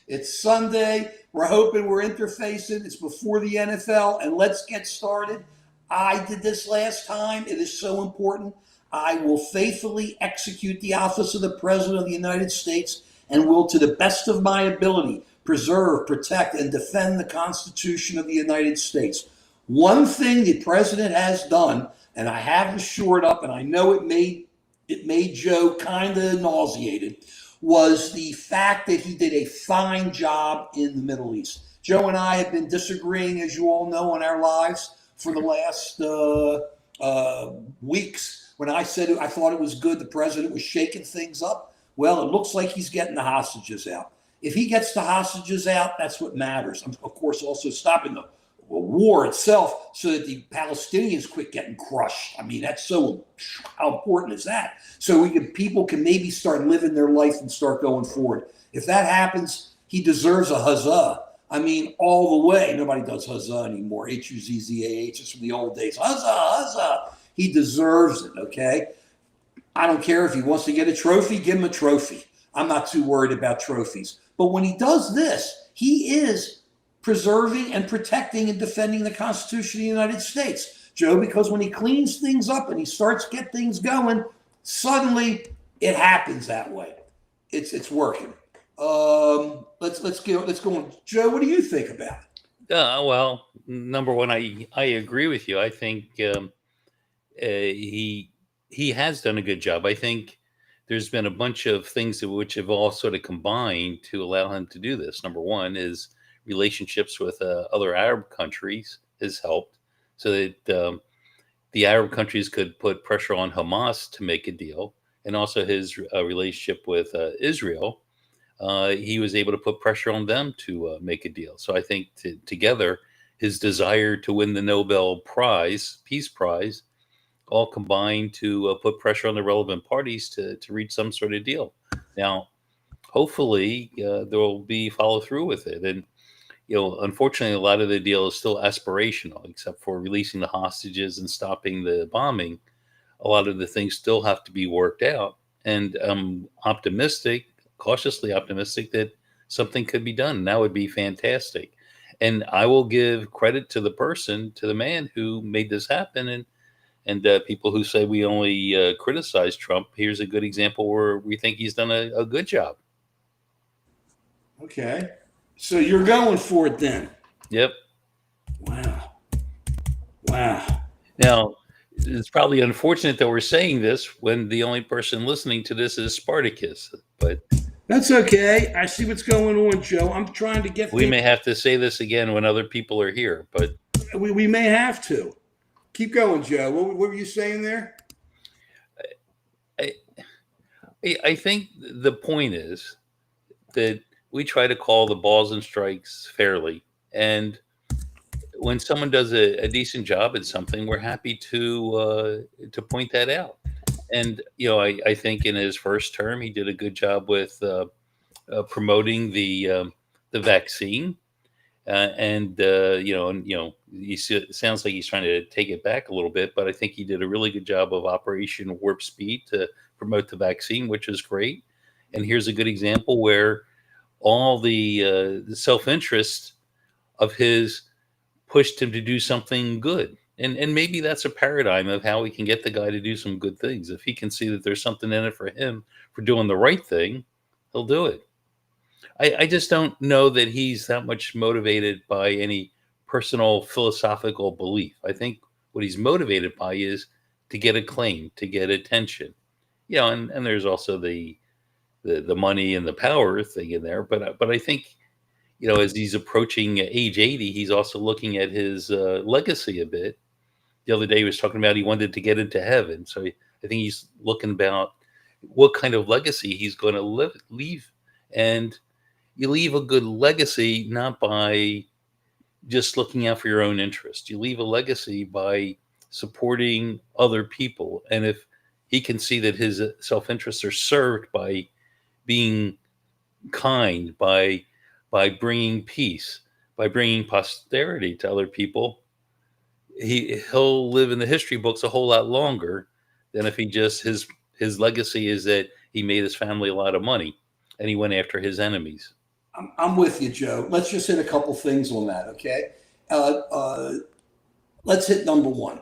It's Sunday. We're hoping we're interfacing. It's before the NFL, and let's get started. I did this last time. It is so important. I will faithfully execute the office of the President of the United States and will, to the best of my ability, preserve, protect, and defend the Constitution of the United States. One thing the President has done, and I have to shore it up, and I know it made Joe kind of nauseated, was the fact that he did a fine job in the Middle East. Joe and I have been disagreeing, as you all know, in our lives for the last weeks. When I said I thought it was good, the president was shaking things up. Well, it looks like he's getting the hostages out. If he gets the hostages out, that's what matters. Of course, also stopping the war itself so that the Palestinians quit getting crushed. I mean, that's so, how important is that? So people can maybe start living their life and start going forward. If that happens, he deserves a huzzah. I mean, all the way. Nobody does huzzah anymore. Huzzah. It's from the old days. Huzzah, huzzah. He deserves it, okay? I don't care if he wants to get a trophy, give him a trophy. I'm not too worried about trophies. But when he does this, he is preserving and protecting and defending the Constitution of the United States, Joe, because when he cleans things up and he starts to get things going, suddenly it happens that way. It's working. Let's go on. Joe, what do you think about it? Well, number one, I agree with you. I think he has done a good job. I think there's been a bunch of things which have all sort of combined to allow him to do this. Number one is relationships with other Arab countries has helped, so that the Arab countries could put pressure on Hamas to make a deal, and also his relationship with Israel. He was able to put pressure on them to make a deal. So I think together, his desire to win the Nobel Prize, Peace Prize, all combined to put pressure on the relevant parties to reach some sort of deal. Now, hopefully, there will be follow through with it. And unfortunately, a lot of the deal is still aspirational, except for releasing the hostages and stopping the bombing. A lot of the things still have to be worked out. And I'm cautiously optimistic that something could be done. That would be fantastic. And I will give credit to the man who made this happen. And people who say we only criticize Trump, here's a good example where we think he's done a good job. Okay. So you're going for it then? Yep. Wow. Now, it's probably unfortunate that we're saying this when the only person listening to this is Spartacus, but that's okay. I see what's going on, Joe. I'm trying to get. We may have to say this again when other people are here, but we may have to. Keep going, Joe. What were you saying there? I think the point is that we try to call the balls and strikes fairly, and when someone does a decent job at something, we're happy to point that out. And I think in his first term, he did a good job with promoting the vaccine, it sounds like he's trying to take it back a little bit, but I think he did a really good job of Operation Warp Speed to promote the vaccine, which is great. And here's a good example where all the self-interest of his pushed him to do something good. And maybe that's a paradigm of how we can get the guy to do some good things. If he can see that there's something in it for him for doing the right thing, he'll do it. I just don't know that he's that much motivated by any personal philosophical belief. I think what he's motivated by is to get acclaim, to get attention. And there's also the money and the power thing in there. But I think, as he's approaching age 80, he's also looking at his legacy a bit. The other day he was talking about he wanted to get into heaven. So I think he's looking about what kind of legacy he's going to leave. And you leave a good legacy not by just looking out for your own interest. You leave a legacy by supporting other people. And if he can see that his self-interests are served by being kind, by bringing peace, by bringing posterity to other people, he'll live in the history books a whole lot longer than if he just his legacy is that he made his family a lot of money and he went after his enemies. I'm with you, Joe. Let's just hit a couple things on that, okay? Uh, uh, let's hit number one.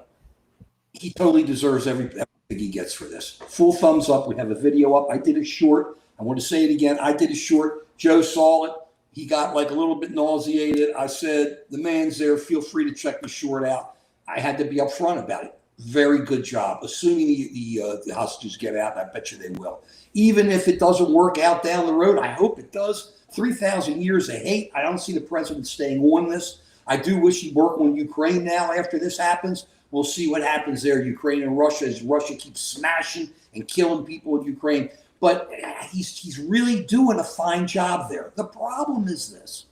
He totally deserves everything he gets for this. Full thumbs up. We have a video up. I did a short. I want to say it again. I did a short. Joe saw it. He got like a little bit nauseated. I said, the man's there. Feel free to check the short out. I had to be upfront about it. Very good job. Assuming the hostages get out, I bet you they will. Even if it doesn't work out down the road, I hope it does. 3,000 years of hate. I don't see the president staying on this. I do wish he'd work on Ukraine now after this happens. We'll see what happens there, Ukraine and Russia, as Russia keeps smashing and killing people in Ukraine. But he's really doing a fine job there. The problem is this.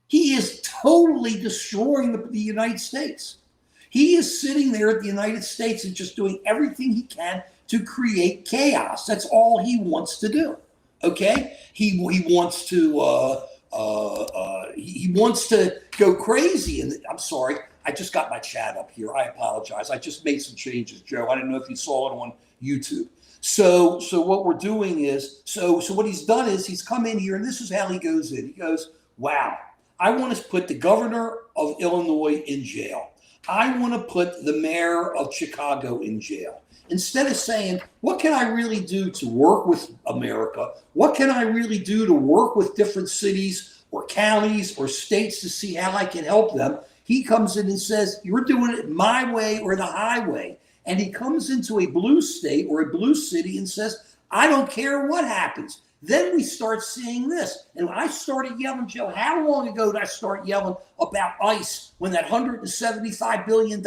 He is totally destroying the United States. He is sitting there at the United States and just doing everything he can to create chaos. That's all he wants to do. Okay? He wants to he wants to go crazy. And I'm sorry, I just got my chat up here. I apologize. I just made some changes, Joe. I didn't know if you saw it on YouTube. So what we're doing is, so what he's done is he's come in here, and this is how he goes in. He goes, wow, I want to put the governor of Illinois in jail. I want to put the mayor of Chicago in jail. Instead of saying, what can I really do to work with America? What can I really do to work with different cities or counties or states to see how I can help them? He comes in and says, you're doing it my way or the highway. And he comes into a blue state or a blue city and says, I don't care what happens. Then we start seeing this. And I started yelling, Joe, how long ago did I start yelling about ICE when that $175 billion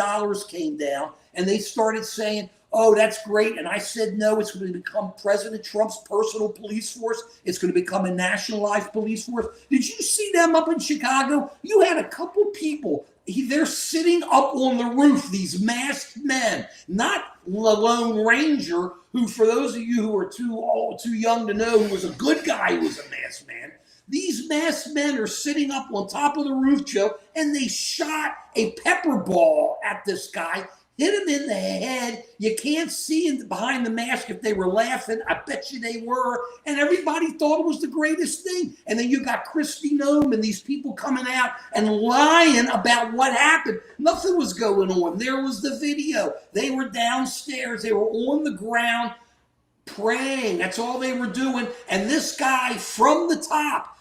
came down and they started saying, oh, that's great. And I said, no, it's going to become President Trump's personal police force. It's going to become a nationalized police force. Did you see them up in Chicago? You had a couple people. They're sitting up on the roof, these masked men, not the Lone Ranger, who, for those of you who are too young to know, who was a good guy who was a masked man. These masked men are sitting up on top of the roof, Joe, and they shot a pepper ball at this guy, hit him in the head. You can't see behind the mask if they were laughing. I bet you they were. And everybody thought it was the greatest thing. And then you got Kristi Noem and these people coming out and lying about what happened. Nothing was going on. There was the video. They were downstairs. They were on the ground praying. That's all they were doing. And this guy from the top,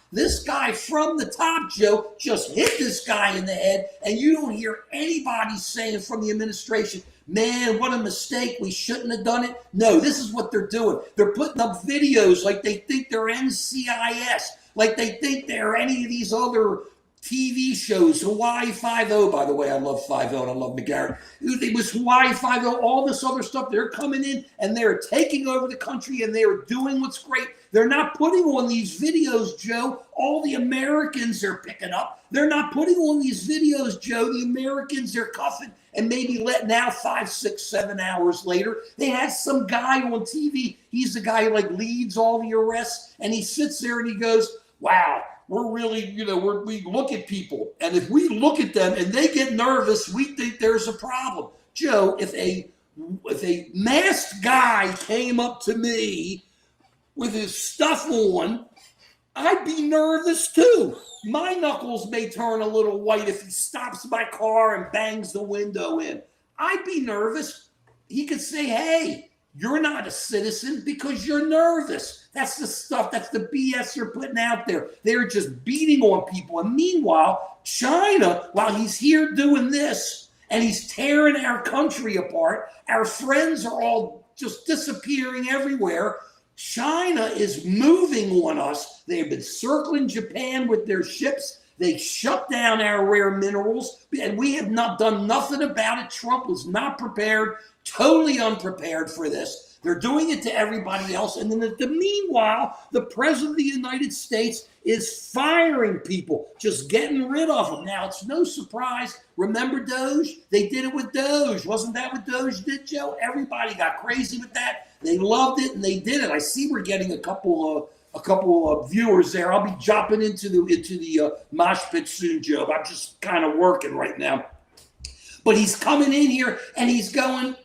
Joe, just hit this guy in the head, and you don't hear anybody saying from the administration, man, what a mistake. We shouldn't have done it. No, this is what they're doing. They're putting up videos like they think they're NCIS, like they think they're any of these other TV shows. Hawaii Five-0, by the way, I love 5-0 and I love McGarrett. It was Hawaii 5-0, all this other stuff. They're coming in and they're taking over the country and they're doing what's great. They're not putting on these videos, Joe. All the Americans are picking up. They're not putting on these videos, Joe. The Americans are cuffing and maybe letting out 5, 6, 7 hours later. They had some guy on TV. He's the guy who leads all the arrests, and he sits there and he goes, wow, we're really, we look at people, and if we look at them and they get nervous, we think there's a problem. Joe, if a masked guy came up to me with his stuff on, I'd be nervous too. My knuckles may turn a little white if he stops my car and bangs the window in. I'd be nervous. He could say, hey, you're not a citizen because you're nervous. That's the stuff, that's the BS they're putting out there. They're just beating on people. And meanwhile, China, while he's here doing this and he's tearing our country apart, our friends are all just disappearing everywhere. China is moving on us. They've been circling Japan with their ships. They shut down our rare minerals, and we have not done nothing about it. Trump was not prepared, totally unprepared for this. They're doing it to everybody else. And then meanwhile, the president of the United States is firing people, just getting rid of them. Now, it's no surprise. Remember Doge? They did it with Doge. Wasn't that what Doge did, Joe? Everybody got crazy with that. They loved it, and they did it. I see we're getting a couple of viewers there. I'll be jumping into the mosh pit soon, Joe. I'm just kind of working right now. But he's coming in here, and he's going,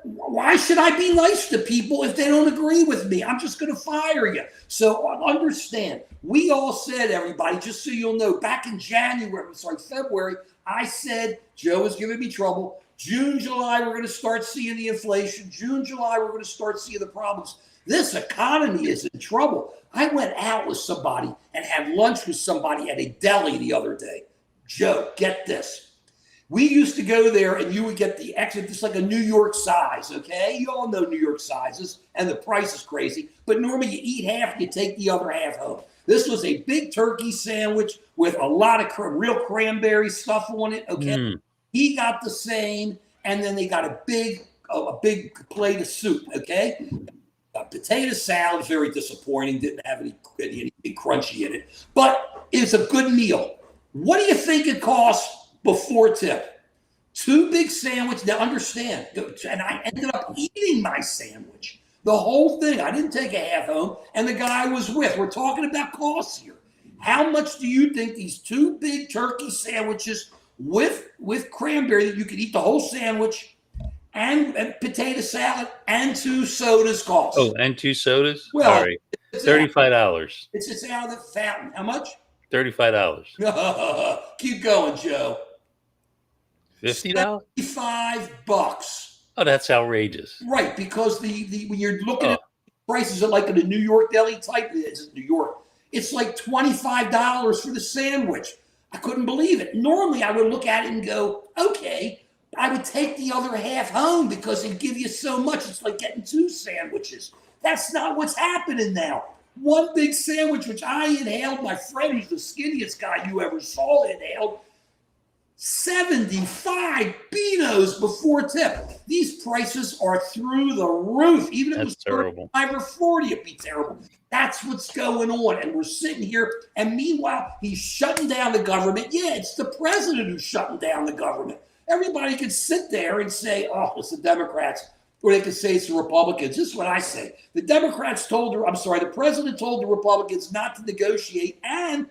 why should I be nice to people if they don't agree with me? I'm just going to fire you. So understand, we all said, everybody, just so you'll know, back in February, I said, Joe is giving me trouble. June, July, we're going to start seeing the inflation. June, July, we're going to start seeing the problems. This economy is in trouble. I went out with somebody and had lunch with somebody at a deli the other day. Joe, get this. We used to go there and you would get the extra, just like a New York size, okay? You all know New York sizes and the price is crazy, but normally you eat half, you take the other half home. This was a big turkey sandwich with a lot of real cranberry stuff on it, okay? He got the same, and then they got a big plate of soup, okay? Potato salad, very disappointing, didn't have anything crunchy in it, but it's a good meal. What do you think it costs before tip? 2 big sandwiches. Now understand, and I ended up eating my sandwich, the whole thing. I didn't take a half home, and the guy I was with. We're talking about costs here. How much do you think these 2 big turkey sandwiches with cranberry, that you could eat the whole sandwich, and potato salad and 2 sodas cost? Oh, and 2 sodas? Well, all right. $35. It's out of the fountain. How much? $35. Keep going, Joe. $50? $55. Oh, that's outrageous. Right, because the when you're looking at prices of like in a New York deli type, it's New York, it's like $25 for the sandwich. I couldn't believe it. Normally, I would look at it and go, okay, I would take the other half home because they give you so much. It's like getting 2 sandwiches. That's not what's happening now. 1 big sandwich, which I inhaled, my friend who's the skinniest guy you ever saw inhaled, 75 beanos before tip. These prices are through the roof. Even if it was terrible. 35 or 40, it'd be terrible. That's what's going on. And we're sitting here, and meanwhile, he's shutting down the government. Yeah, it's the president who's shutting down the government. Everybody can sit there and say, oh, it's the Democrats. Or they could say it's the Republicans. This is what I say. The president told the Republicans not to negotiate, and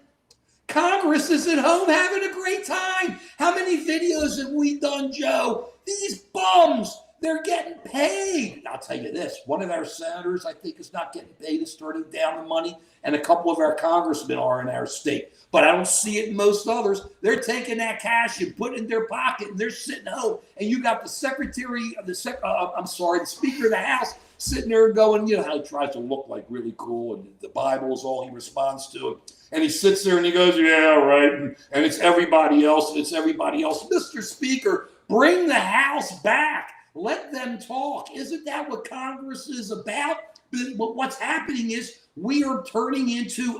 Congress is at home having a great time. How many videos have we done, Joe? These bums, they're getting paid. I'll tell you this, one of our senators, I think, is not getting paid, is turning down the money, and a couple of our congressmen are in our state. But I don't see it in most others. They're taking that cash and putting it in their pocket, and they're sitting home. And you got the Speaker of the House sitting there going, you know how he tries to look like really cool, and the Bible is all he responds to. And he sits there and he goes, yeah, right. And it's everybody else. And it's everybody else. Mr. Speaker, bring the House back. Let them talk. Isn't that what Congress is about? But what's happening is we are turning into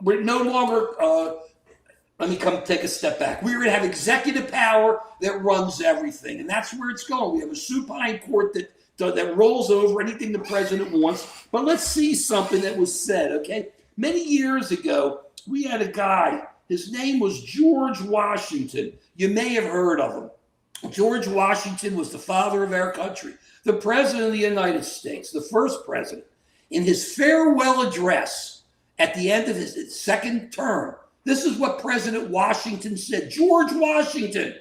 we're no longer, let me take a step back. We're going to have executive power that runs everything. And that's where it's going. We have a supine court that rolls over anything the president wants. But let's see something that was said, okay? Many years ago, we had a guy. His name was George Washington. You may have heard of him. George Washington was the father of our country, the president of the United States, the first president. In his farewell address at the end of his second term, this is what President Washington said. George Washington.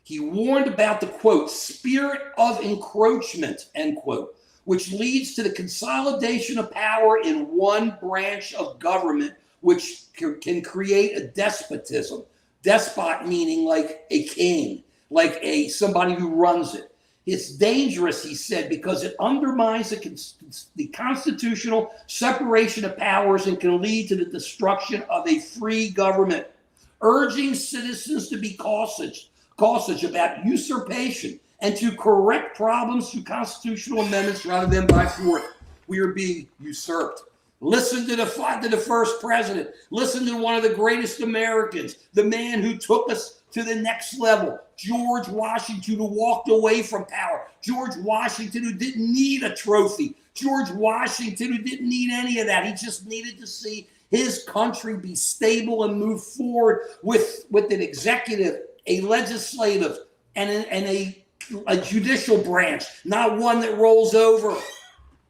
He warned about the, quote, spirit of encroachment, end quote, which leads to the consolidation of power in one branch of government, which can create a despotism. Despot meaning like a king, like somebody who runs it. It's dangerous, he said, because it undermines the constitutional separation of powers and can lead to the destruction of a free government. Urging citizens to be cautious about usurpation and to correct problems through constitutional amendments rather than by force. We are being usurped. Listen to the first president. Listen to one of the greatest Americans, the man who took us to the next level, George Washington, who walked away from power. George Washington, who didn't need a trophy. George Washington, who didn't need any of that. He just needed to see his country be stable and move forward with an executive, a legislative, and a judicial branch, not one that rolls over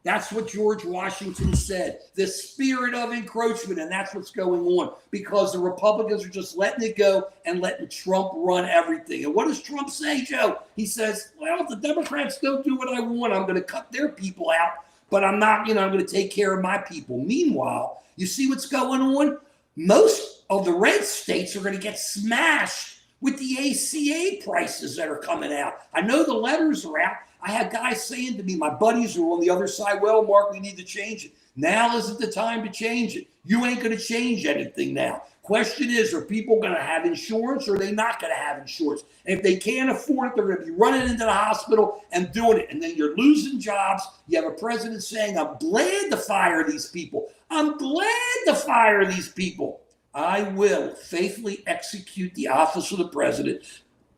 That's what George Washington said. The spirit of encroachment, and that's what's going on because the Republicans are just letting it go and letting Trump run everything. And what does Trump say, Joe? He says, well, if the Democrats don't do what I want, I'm going to cut their people out, but I'm not, I'm going to take care of my people. Meanwhile, you see what's going on? Most of the red states are going to get smashed with the ACA prices that are coming out. I know the letters are out. I had guys saying to me, my buddies who are on the other side, well, Mark, we need to change it. Now isn't the time to change it. You ain't going to change anything now. Question is, are people going to have insurance or are they not going to have insurance? And if they can't afford it, they're going to be running into the hospital and doing it. And then you're losing jobs. You have a president saying, I'm glad to fire these people. I'm glad to fire these people. I will faithfully execute the office of the president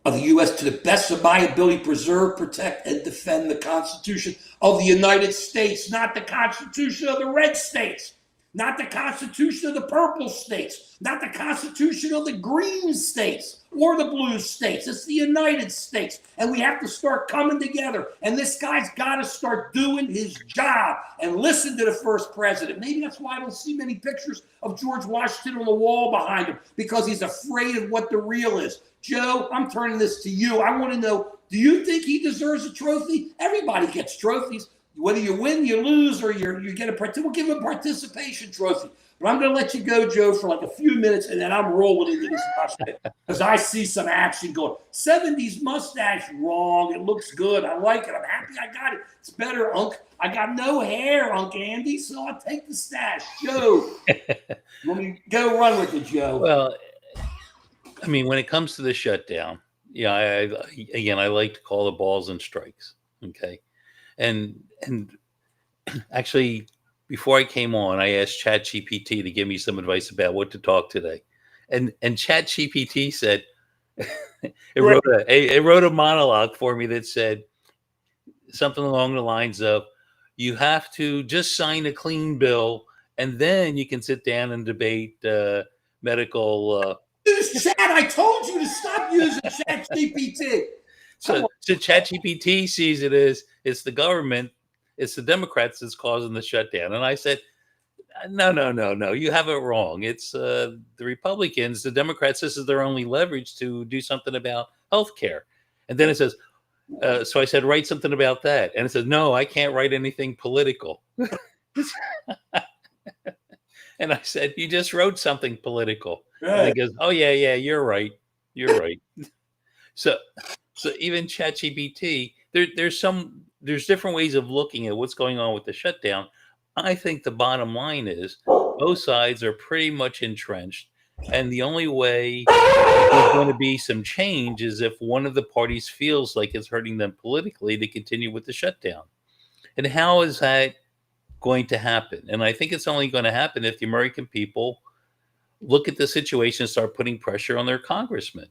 of the U.S. to the best of my ability, preserve, protect, and defend the Constitution of the United States, not the Constitution of the red states, not the Constitution of the purple states, not the Constitution of the green states or the blue states. It's the United States. And we have to start coming together. And this guy's got to start doing his job and listen to the first president. Maybe that's why I don't see many pictures of George Washington on the wall behind him, because he's afraid of what the real is. Joe, I'm turning this to you. I want to know, do you think he deserves a trophy? Everybody gets trophies. Whether you win, you lose, or you get we'll give him a participation trophy. But I'm going to let you go, Joe, for like a few minutes, and then I'm rolling into this mustache because I see some action going. 70s mustache, wrong. It looks good. I like it. I'm happy I got it. It's better, Unc. I got no hair, Unc Andy, so I'll take the stash. Joe, let me go run with it, Joe. Well, I mean, when it comes to the shutdown, I like to call the balls and strikes. Okay. And actually, before I came on, I asked ChatGPT to give me some advice about what to talk today. And ChatGPT said, it wrote a monologue for me that said something along the lines of, you have to just sign a clean bill, and then you can sit down and debate medical. Use chat. I told you to stop using ChatGPT. So ChatGPT sees it as it's the government, it's the Democrats that's causing the shutdown. And I said, no, you have it wrong. It's the Republicans, the Democrats, this is their only leverage to do something about healthcare. And then it says, so I said, write something about that. And it says, no, I can't write anything political. And I said, you just wrote something political. Right. And he goes, oh, yeah, you're right. You're right. So even ChatGPT, there's different ways of looking at what's going on with the shutdown. I think the bottom line is both sides are pretty much entrenched. And the only way there's going to be some change is if one of the parties feels like it's hurting them politically to continue with the shutdown. And how is that going to happen? And I think it's only going to happen if the American people look at the situation and start putting pressure on their congressmen.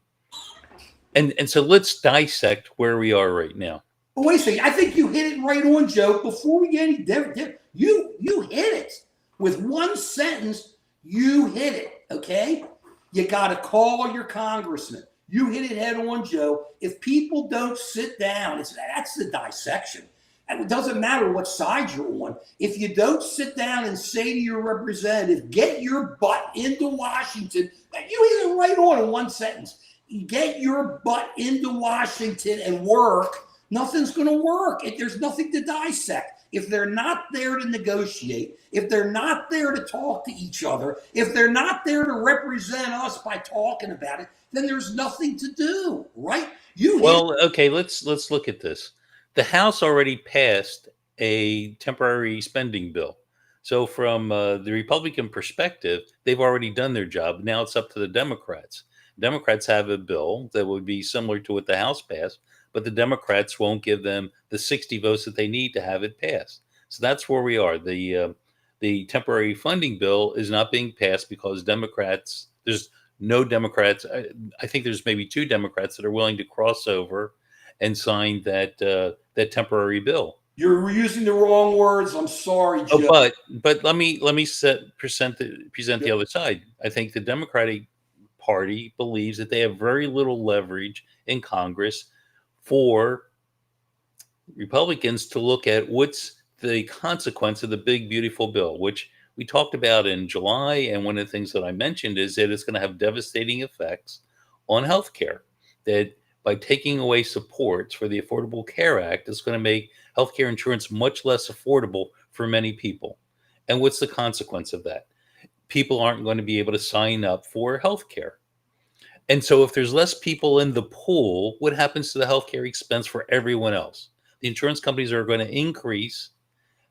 And so let's dissect where we are right now. But wait a second. I think you hit it right on, Joe. Before we get any different, you hit it with one sentence. You hit it, okay? You got to call your congressman. You hit it head on, Joe. If people don't sit down, that's the dissection. And it doesn't matter what side you're on. If you don't sit down and say to your representative, get your butt into Washington, you hit it right on in one sentence. Get your butt into Washington and work. Nothing's going to work. There's nothing to dissect. If they're not there to negotiate, if they're not there to talk to each other, if they're not there to represent us by talking about it, then there's nothing to do, right? Okay, let's look at this. The House already passed a temporary spending bill. So from the Republican perspective, they've already done their job. Now it's up to the Democrats. Democrats have a bill that would be similar to what the House passed, but the Democrats won't give them the 60 votes that they need to have it passed. So that's where we are. The temporary funding bill is not being passed because there's no Democrats. I think there's maybe 2 Democrats that are willing to cross over and sign that temporary bill. You're using the wrong words. I'm sorry, Joe. Oh, but let me present the other side. I think the Democratic Party believes that they have very little leverage in Congress for Republicans to look at what's the consequence of the big, beautiful bill, which we talked about in July. And one of the things that I mentioned is that it's going to have devastating effects on healthcare. That by taking away supports for the Affordable Care Act, it's going to make healthcare insurance much less affordable for many people. And what's the consequence of that? People aren't going to be able to sign up for healthcare. And so if there's less people in the pool, what happens to the healthcare expense for everyone else? The insurance companies are going to increase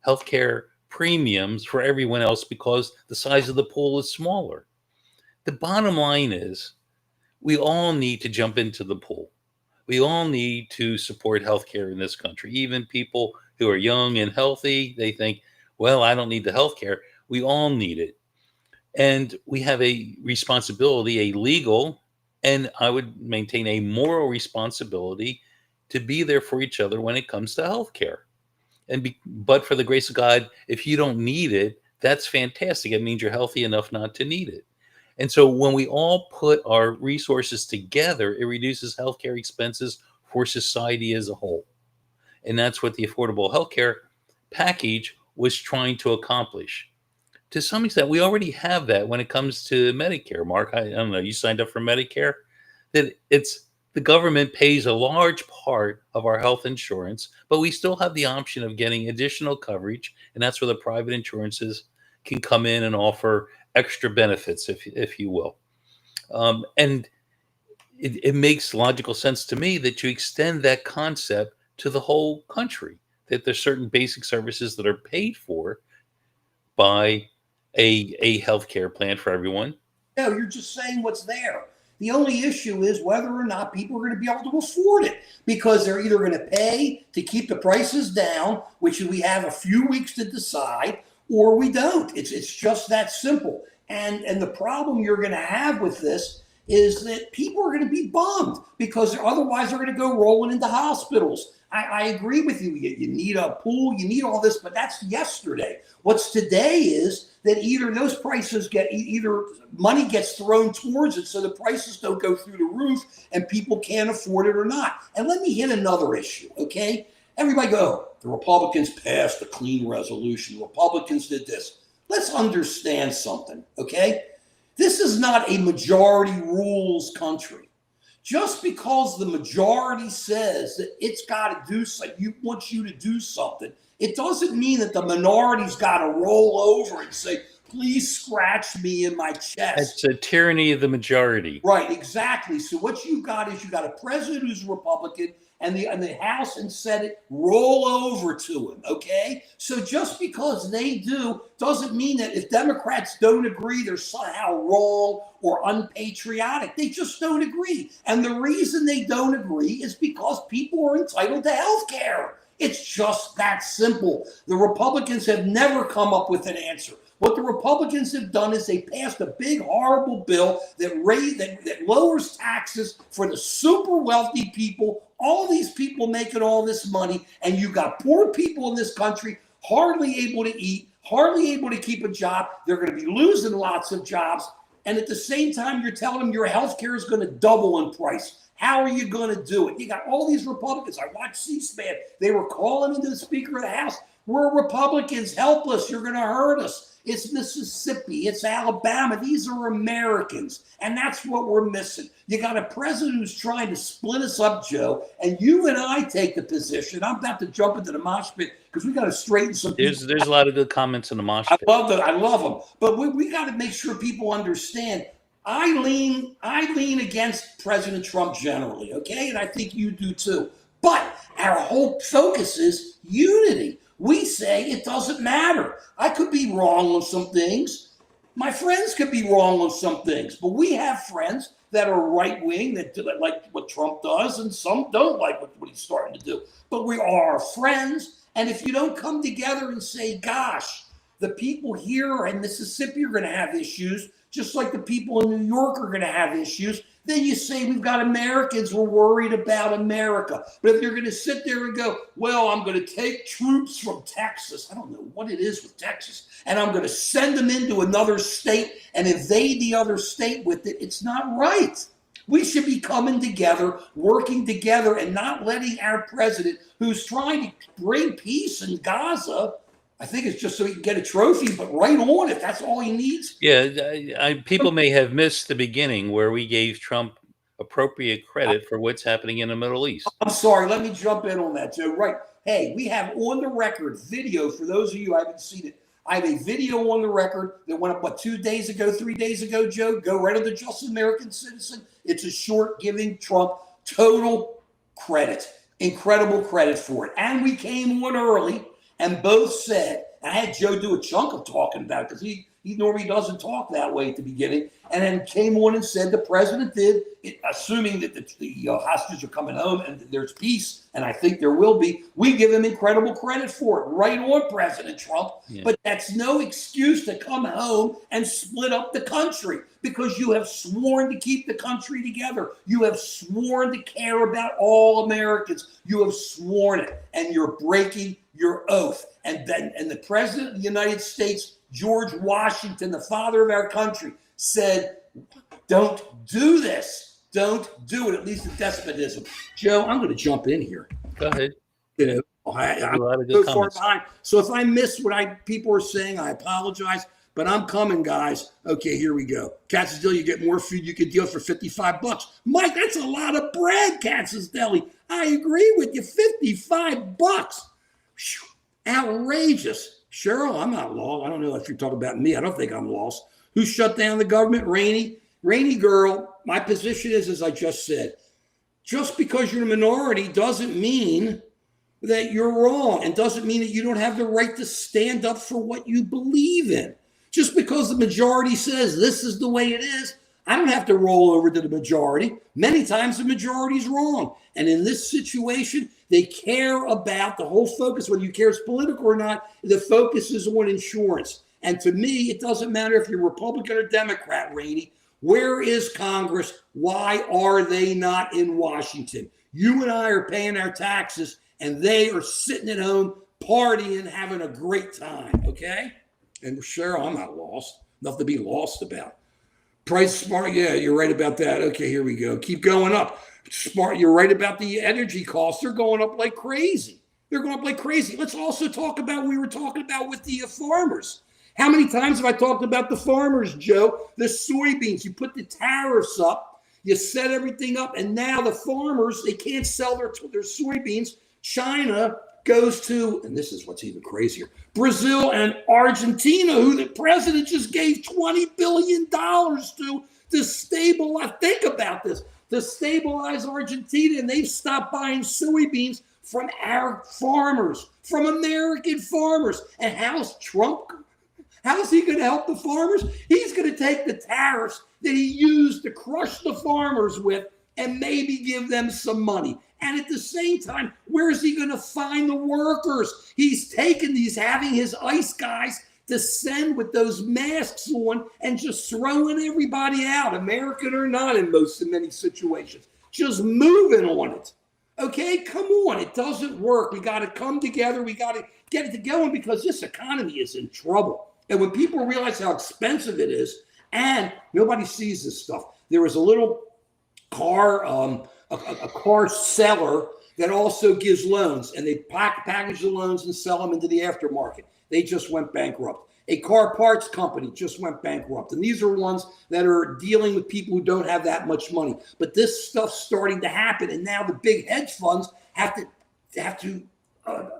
healthcare premiums for everyone else because the size of the pool is smaller. The bottom line is we all need to jump into the pool. We all need to support healthcare in this country. Even people who are young and healthy, they think, well, I don't need the healthcare. We all need it. And we have a responsibility, a legal, and I would maintain a moral responsibility to be there for each other when it comes to healthcare. But for the grace of God, if you don't need it, that's fantastic. It means you're healthy enough not to need it. And so when we all put our resources together, it reduces healthcare expenses for society as a whole. And that's what the Affordable Healthcare Package was trying to accomplish. To some extent, we already have that when it comes to Medicare. Mark, I don't know, you signed up for Medicare? That it's the government pays a large part of our health insurance, but we still have the option of getting additional coverage, and that's where the private insurances can come in and offer extra benefits, if you will. And it makes logical sense to me that you extend that concept to the whole country, that there's certain basic services that are paid for by a healthcare plan for everyone. No, you're just saying what's there. The only issue is whether or not people are going to be able to afford it, because they're either going to pay to keep the prices down, which we have a few weeks to decide, or we don't. It's just that simple. And the problem you're going to have with this is that people are going to be bummed because otherwise they're going to go rolling into hospitals. I agree with you. You need a pool, you need all this, but that's yesterday. What's today is that either those prices either money gets thrown towards it so the prices don't go through the roof and people can't afford it or not. And let me hit another issue, okay? Everybody go, the Republicans passed a clean resolution. The Republicans did this. Let's understand something, okay? This is not a majority rules country. Just because the majority says that it's got to do something, wants you to do something, it doesn't mean that the minority's got to roll over and say, please scratch me in my chest. It's a tyranny of the majority. Right, exactly. So what you've got is you've got a president who's Republican, and the House and Senate roll over to him, okay? So just because they do doesn't mean that if Democrats don't agree, they're somehow wrong or unpatriotic. They just don't agree. And the reason they don't agree is because people are entitled to health care. It's just that simple. The Republicans have never come up with an answer. What the Republicans have done is they passed a big, horrible bill that lowers taxes for the super wealthy people, all these people making all this money, and you got poor people in this country hardly able to eat, hardly able to keep a job. They're going to be losing lots of jobs. And at the same time, you're telling them your health care is going to double in price. How are you going to do it? You got all these Republicans. I watched C-SPAN. They were calling into the Speaker of the House. We're Republicans. Help us. You're going to hurt us. It's Mississippi. It's Alabama. These are Americans. And that's what we're missing. You got a president who's trying to split us up, Joe, and you and I take the position. I'm about to jump into the mosh pit because we got to straighten some There's a lot of good comments in the mosh pit. I love them. But we got to make sure people understand. I lean against President Trump generally, okay? And I think you do too. But our whole focus is unity. We say it doesn't matter. I could be wrong on some things. My friends could be wrong on some things. But we have friends that are right-wing, that like what Trump does, and some don't like what he's starting to do. But we are friends. And if you don't come together and say, gosh, the people here in Mississippi are going to have issues, just like the people in New York are going to have issues, then you say we've got Americans, we're worried about America. But if you're going to sit there and go, well, I'm going to take troops from Texas, I don't know what it is with Texas, and I'm going to send them into another state and invade the other state with it, it's not right. We should be coming together, working together, and not letting our president, who's trying to bring peace in Gaza, I think it's just so he can get a trophy, but right on if that's all he needs. Yeah, people may have missed the beginning where we gave Trump appropriate credit for what's happening in the Middle East. I'm sorry, let me jump in on that, Joe. Right. Hey, we have on the record video for those of you who haven't seen it. I have a video on the record that went up, 2 days ago, 3 days ago, Joe? Go right to the Just American Citizen. It's a short giving Trump total credit, incredible credit for it. And we came on early and both said, and I had Joe do a chunk of talking about it because he normally doesn't talk that way at the beginning, and then came on and said the president did, assuming that the hostages are coming home and there's peace, and I think there will be. We give him incredible credit for it. Right on, President Trump. Yeah. But that's no excuse to come home and split up the country, because you have sworn to keep the country together. You have sworn to care about all Americans. You have sworn it, and you're breaking your oath. And the president of the United States, George Washington, the father of our country, said, don't do this. Don't do it, at least in despotism. Joe, I'm going to jump in here. Go ahead. I'm so far behind. So if I miss what people are saying, I apologize, but I'm coming, guys. Okay, here we go. Katz's Deli, you get more food you could deal for $55. Mike, that's a lot of bread, Katz's Deli. I agree with you, $55. Whew, outrageous. Cheryl, I'm not lost. I don't know if you're talking about me. I don't think I'm lost. Who shut down the government? Rainey. Rainey girl, my position is, as I just said, just because you're a minority doesn't mean that you're wrong, and doesn't mean that you don't have the right to stand up for what you believe in. Just because the majority says this is the way it is, I don't have to roll over to the majority. Many times the majority's wrong. And in this situation, they care about the whole focus, whether you care it's political or not, the focus is on insurance. And to me, it doesn't matter if you're Republican or Democrat, Rainey. Where is Congress? Why are they not in Washington? You and I are paying our taxes, and they are sitting at home partying, having a great time, okay? And Cheryl, I'm not lost. Nothing to be lost about. Price smart, yeah, you're right about that. Okay, here we go. Keep going up. Smart, you're right about the energy costs. They're going up like crazy. They're going up like crazy. Let's also talk about what we were talking about with the farmers. How many times have I talked about the farmers, Joe? The soybeans, you put the tariffs up, you set everything up, and now the farmers, they can't sell their soybeans. China goes to, and this is what's even crazier, Brazil and Argentina, who the president just gave $20 billion to stabilize. Think about this, to stabilize Argentina, and they've stopped buying soybeans from our farmers, from American farmers. And how's he going to help the farmers? He's going to take the tariffs that he used to crush the farmers with and maybe give them some money. And at the same time, where is he going to find the workers? He's having his ICE guys to send with those masks on and just throwing everybody out, American or not, in many situations. Just moving on it. Okay, come on. It doesn't work. We got to come together. We got to get it going, because this economy is in trouble. And when people realize how expensive it is, and nobody sees this stuff, there was a little car, a car seller that also gives loans, and they package the loans and sell them into the aftermarket. They just went bankrupt. A car parts company just went bankrupt. And these are ones that are dealing with people who don't have that much money. But this stuff's starting to happen, and now the big hedge funds have to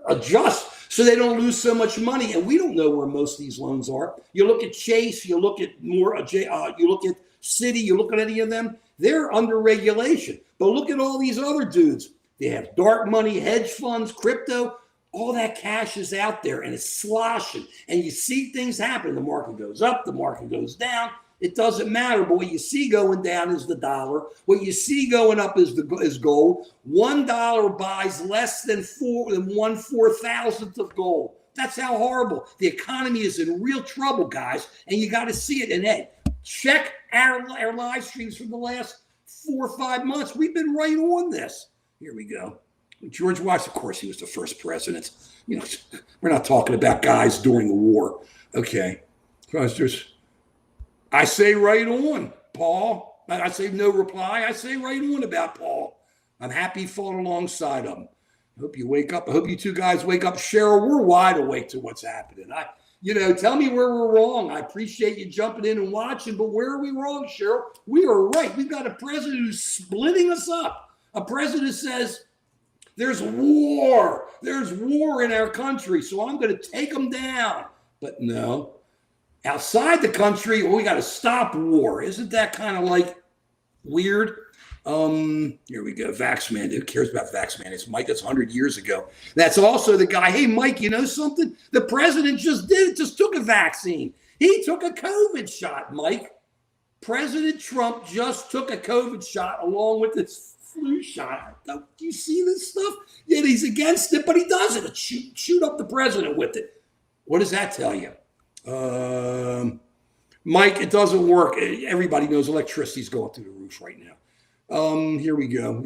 adjust so they don't lose so much money. And we don't know where most of these loans are. You look at Chase, you look at you look at Citi, you look at any of them, they're under regulation. But look at all these other dudes. They have dark money, hedge funds, crypto. All that cash is out there, and it's sloshing. And you see things happen. The market goes up, the market goes down. It doesn't matter. But what you see going down is the dollar. What you see going up is gold. $1 buys less than 1/4,000th of gold. That's how horrible. The economy is in real trouble, guys. And you got to see it. And hey, check our live streams from the last 4 or 5 months. We've been right on this. Here we go. George Washington, of course, he was the first president. You know, we're not talking about guys during the war. Okay. I say right on, Paul. I say no reply. I say right on about Paul. I'm happy he fought alongside him. I hope you wake up. I hope you two guys wake up. Cheryl, we're wide awake to what's happening. Tell me where we're wrong. I appreciate you jumping in and watching, but where are we wrong, Cheryl? We are right. We've got a president who's splitting us up. A president says, there's war. There's war in our country, so I'm going to take them down. But no, outside the country, we got to stop war. Isn't that kind of like weird? Here we go. Vaxman. Who cares about Vaxman? It's Mike. That's 100 years ago. That's also the guy. Hey, Mike, you know something? The president just took a vaccine. He took a COVID shot, Mike. President Trump just took a COVID shot along with this flu shot. Do you see this stuff? Yeah, he's against it, but he does it. Shoot up the president with it. What does that tell you? Mike, it doesn't work. Everybody knows electricity's going through the roof right now. Here we go.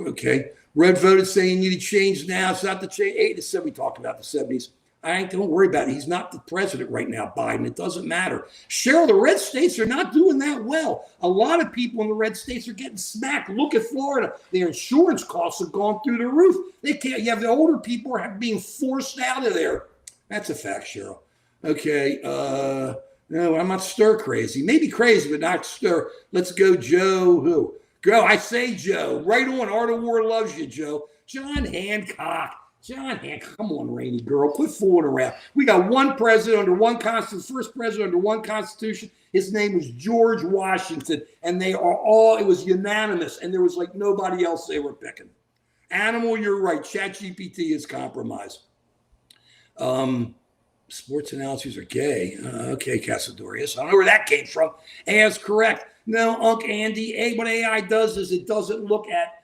Okay. Red voted saying you need to change now. It's not the change. 8 to 7. We talked about the 70s. Don't worry about it. He's not the president right now, Biden. It doesn't matter. Cheryl, the red states are not doing that well. A lot of people in the red states are getting smacked. Look at Florida. Their insurance costs have gone through the roof. They can't. You have the older people are being forced out of there. That's a fact, Cheryl. Okay. No, I'm not stir crazy. Maybe crazy, but not stir. Let's go, Joe. Who? Go. I say Joe. Right on. Art of War loves you, Joe. John Hancock. Come on, Rainy girl. Quit fooling around. We got one president under one constitution, first president under one constitution. His name was George Washington, and it was unanimous, and there was like nobody else they were picking. Animal, you're right. ChatGPT is compromised. Sports analogies are gay. Okay, Casadorius. I don't know where that came from. A is correct. No, Unc Andy. What AI does is it doesn't look at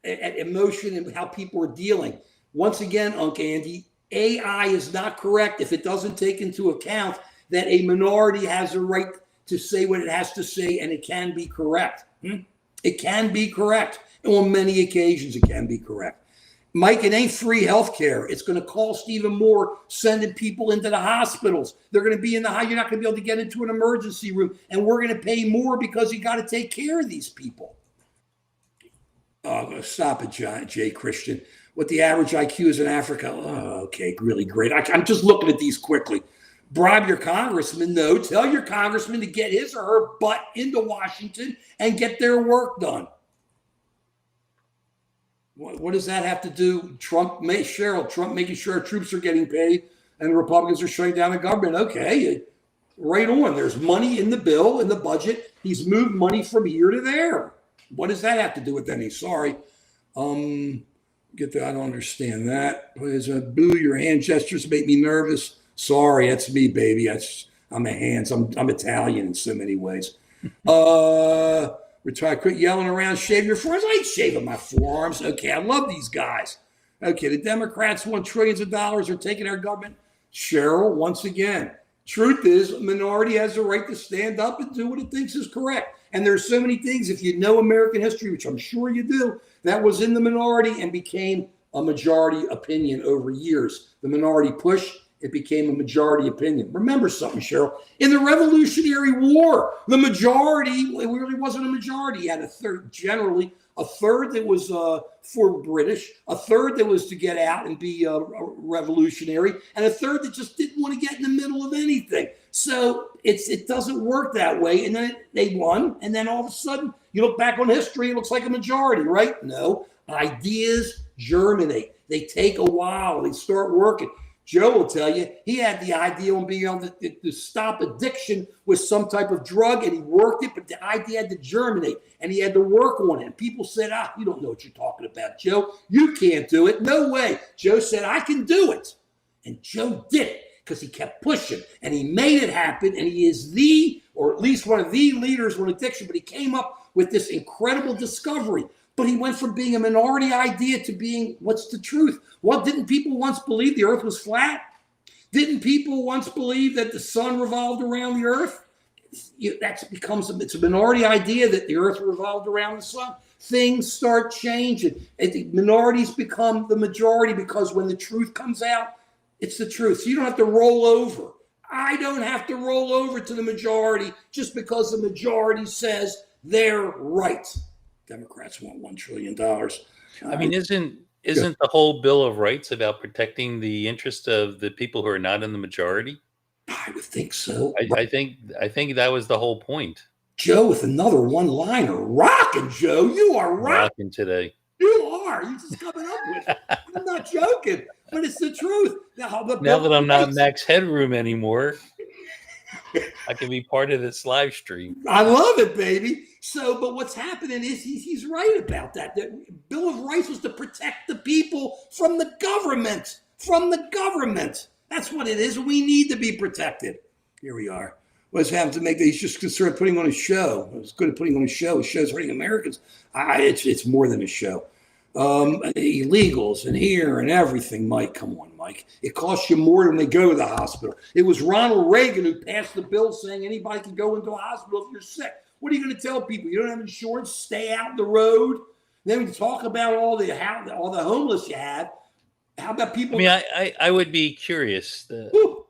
emotion and how people are dealing. Once again, Unc Andy, AI is not correct if it doesn't take into account that a minority has a right to say what it has to say, and it can be correct. It can be correct. And on many occasions, it can be correct. Mike, it ain't free health care. It's going to cost even more sending people into the hospitals. They're going to be you're not going to be able to get into an emergency room, and we're going to pay more because you got to take care of these people. Stop it, Jay Christian. What the average IQ is in Africa. Oh, okay, really great. I'm just looking at these quickly. Bribe your congressman. No, tell your congressman to get his or her butt into Washington and get their work done. What does that have to do? Trump making sure our troops are getting paid and the Republicans are shutting down the government. Okay, right on. There's money in the bill, in the budget. He's moved money from here to there. What does that have to do with any? Sorry. I don't understand that. Boo, your hand gestures make me nervous. Sorry, that's me, baby. I'm a hands. I'm Italian in so many ways. Quit yelling around, shave your forearms. I ain't shaving my forearms. Okay, I love these guys. Okay, the Democrats want trillions of dollars. Are taking our government. Cheryl, once again, truth is, a minority has the right to stand up and do what it thinks is correct. And there's so many things, if you know American history, which I'm sure you do, that was in the minority and became a majority opinion over years. The minority push, it became a majority opinion. Remember something, Cheryl. In the Revolutionary War, the majority, it really wasn't a majority. You had a third that was for British, a third that was to get out and be revolutionary, and a third that just didn't want to get in the middle of anything. So it doesn't work that way. And then they won, and then all of a sudden, you look back on history, it looks like a majority, right? No, ideas germinate. They take a while. They start working. Joe will tell you he had the idea on being able to stop addiction with some type of drug, and he worked it, but the idea had to germinate, and he had to work on it. And people said, you don't know what you're talking about, Joe. You can't do it. No way. Joe said, I can do it. And Joe did it because he kept pushing, and he made it happen, and he is or at least one of the leaders on addiction, but he came up with this incredible discovery. But he went from being a minority idea to being, what's the truth? What, didn't people once believe the earth was flat? Didn't people once believe that the sun revolved around the earth? It's a minority idea that the earth revolved around the sun. Things start changing. The minorities become the majority because when the truth comes out, it's the truth. So you don't have to roll over. I don't have to roll over to the majority just because the majority says their rights. Democrats want $1 trillion. I mean, isn't the whole Bill of Rights about protecting the interest of the people who are not in the majority? I would think so. I think that was the whole point. Joe with another one-liner. Rocking, Joe. You are Rocking today. You are. You're just coming up with it. I'm not joking, but it's the truth. Now that I'm not Max Headroom anymore, I can be part of this live stream. I love it, baby. So, but what's happening is he's right about that. The Bill of Rights was to protect the people from the government. From the government. That's what it is. We need to be protected. Here we are. What's happened to make that? He's just concerned putting on a show. It's good at putting on a show. His show's hurting Americans. It's more than a show. Illegals and here and everything. Mike, come on, Mike. It costs you more than they go to the hospital. It was Ronald Reagan who passed the bill saying anybody can go into a hospital if you're sick. What are you going to tell people? You don't have insurance? Stay out the road. Then we talk about all the homeless you have. How about people? I mean, I would be curious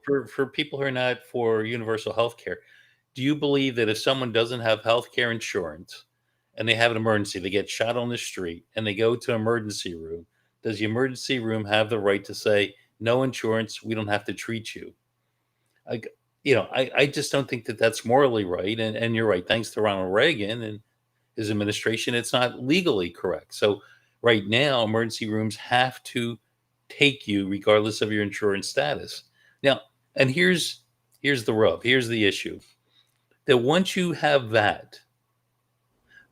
for people who are not for universal health care. Do you believe that if someone doesn't have health care insurance and they have an emergency, they get shot on the street and they go to an emergency room, does the emergency room have the right to say, no insurance, we don't have to treat you? I just don't think that that's morally right. And you're right. Thanks to Ronald Reagan and his administration, it's not legally correct. So right now, emergency rooms have to take you regardless of your insurance status. Now, and here's the rub. Here's the issue. That once you have that,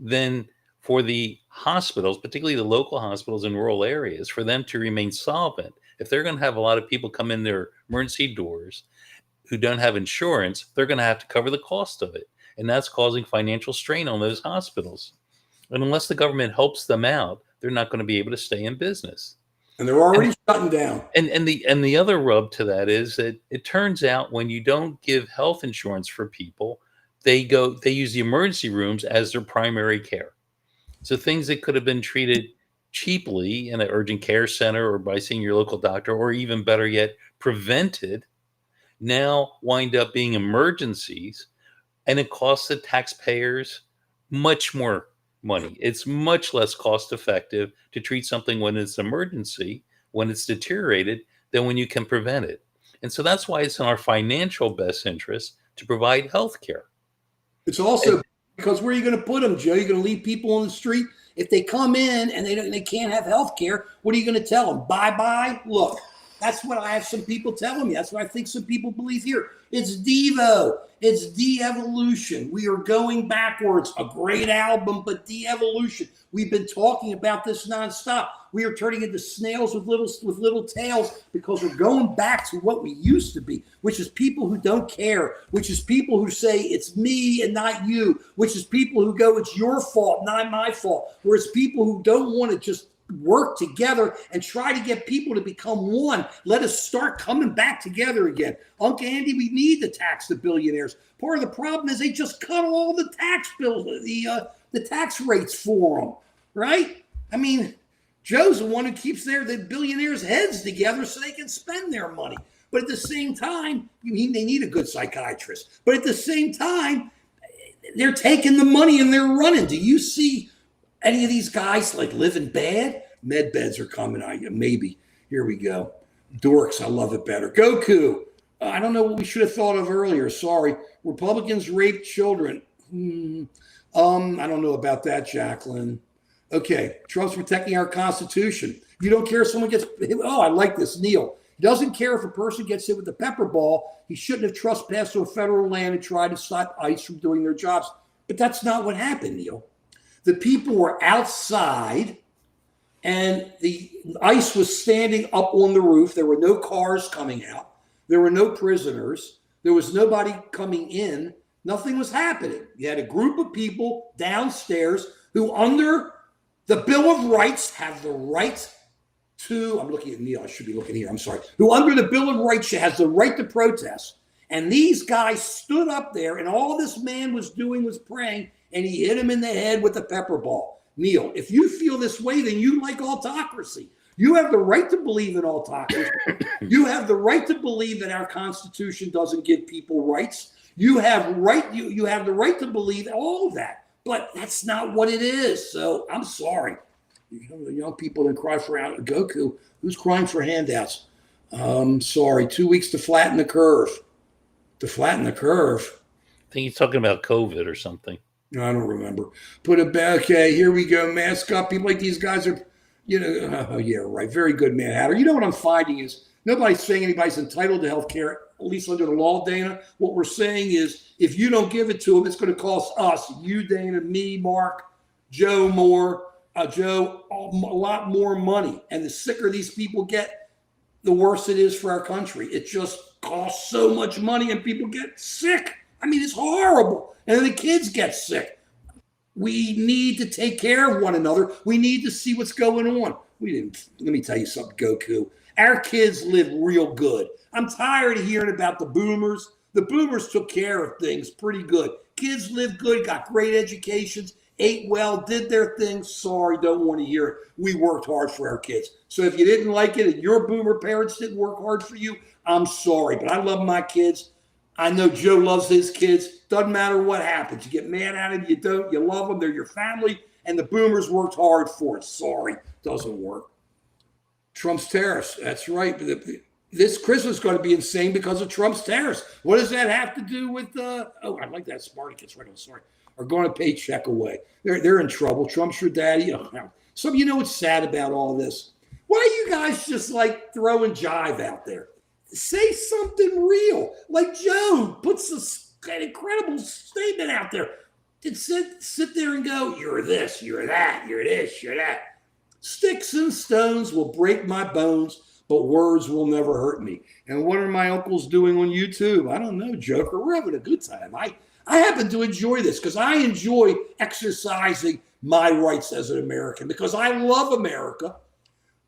then for the hospitals, particularly the local hospitals in rural areas, for them to remain solvent, if they're going to have a lot of people come in their emergency doors who don't have insurance, they're going to have to cover the cost of it. And that's causing financial strain on those hospitals. And unless the government helps them out, they're not going to be able to stay in business. And they're already shutting down. And the other rub to that is that it turns out when you don't give health insurance for people, they use the emergency rooms as their primary care. So things that could have been treated cheaply in an urgent care center or by seeing your local doctor, or even better yet, prevented, now wind up being emergencies, and it costs the taxpayers much more money. It's much less cost effective to treat something when it's an emergency, when it's deteriorated, than when you can prevent it. And so that's why it's in our financial best interest to provide health care. It's also because where are you going to put them, Joe? You're going to leave people on the street? If they come in and they can't have health care, what are you going to tell them? Bye-bye? Look, that's what I have some people telling me. That's what I think some people believe here. It's Devo. It's de-evolution. We are going backwards. A great album, but de-evolution. We've been talking about this nonstop. We are turning into snails with little tails because we're going back to what we used to be, which is people who don't care, which is people who say it's me and not you, which is people who go, it's your fault, not my fault, whereas people who don't want to just work together and try to get people to become one. Let us start coming back together again. Uncle Andy, we need to tax the billionaires. Part of the problem is they just cut all the tax bills, the tax rates for them, right? I mean, Joe's the one who keeps the billionaires' heads together so they can spend their money. But at the same time, they need a good psychiatrist. But at the same time, they're taking the money and they're running. Do you see any of these guys like living bad? Med beds are coming on you. Maybe. Here we go. Dorks, I love it better. Goku. I don't know what we should have thought of earlier. Sorry. Republicans rape children. I don't know about that, Jacqueline. Okay. Trump's protecting our Constitution. You don't care if someone gets hit. Oh, I like this. Neil. He doesn't care if a person gets hit with a pepper ball. He shouldn't have trespassed on federal land and tried to stop ICE from doing their jobs. But that's not what happened, Neil. The people were outside and the ICE was standing up on the roof. There were no cars coming out. There were no prisoners. There was nobody coming in. Nothing was happening. You had a group of people downstairs who under the Bill of Rights have the right to, I'm looking at Neil, I should be looking here, I'm sorry, who under the Bill of Rights has the right to protest. And these guys stood up there and all this man was doing was praying, and he hit him in the head with a pepper ball. Neil, if you feel this way, then you like autocracy. You have the right to believe in autocracy. You have the right to believe that our Constitution doesn't give people rights. You have the right to believe all of that. but that's not what it is. So I'm sorry. The young people that cry for Goku. Who's crying for handouts? Sorry. 2 weeks to flatten the curve. To flatten the curve. I think he's talking about COVID or something. No, I don't remember. Put it back. Okay, here we go. Mask up. People like these guys are, oh, yeah, right. Very good, man. Hatter. You know what I'm finding is nobody's saying anybody's entitled to health care, at least under the law, Dana. What we're saying is if you don't give it to them, it's going to cost us, you, Dana, me, Mark, Joe, a lot more money. And the sicker these people get, the worse it is for our country. It just costs so much money and people get sick. I mean, it's horrible. And then the kids get sick. We need to take care of one another. We need to see what's going on. Let me tell you something, Goku. Our kids live real good. I'm tired of hearing about the boomers. The boomers took care of things pretty good. Kids live good, got great educations, ate well, did their thing. Sorry, don't want to hear it. We worked hard for our kids. So if you didn't like it and your boomer parents didn't work hard for you, I'm sorry. But I love my kids. I know Joe loves his kids. Doesn't matter what happens. You get mad at them, you don't. You love them. They're your family. And the boomers worked hard for it. Sorry, doesn't work. Trump's tariffs. That's right. This Christmas is going to be insane because of Trump's tariffs. What does that have to do with? I like that Spartacus. Right. I'm sorry. Are going to pay check away. They're in trouble. Trump's your daddy. Some of you know what's sad about all this. Why are you guys just like throwing jive out there? Say something real. Like Joe puts an incredible statement out there. Sit there and go, you're this, you're that, you're this, you're that. Sticks and stones will break my bones, but words will never hurt me. And what are my uncles doing on YouTube? I don't know, Joker. We're having a good time. I happen to enjoy this because I enjoy exercising my rights as an American because I love America.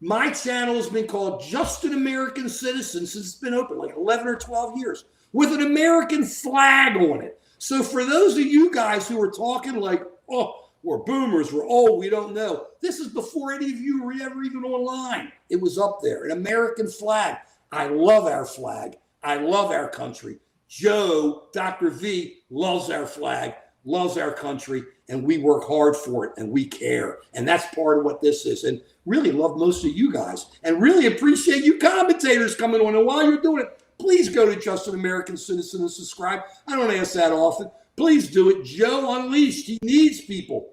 My channel has been called Just an American Citizen since it's been open, like 11 or 12 years, with an American flag on it. So for those of you guys who are talking like, oh, we're boomers, we're old, we don't know. This is before any of you were ever even online. It was up there, an American flag. I love our flag. I love our country. Joe, Dr. V, loves our flag, loves our country, and we work hard for it, and we care. And that's part of what this is. And really love most of you guys, and really appreciate you commentators coming on. And while you're doing it, please go to Just an American Citizen and subscribe. I don't ask that often. Please do it. Joe Unleashed, he needs people.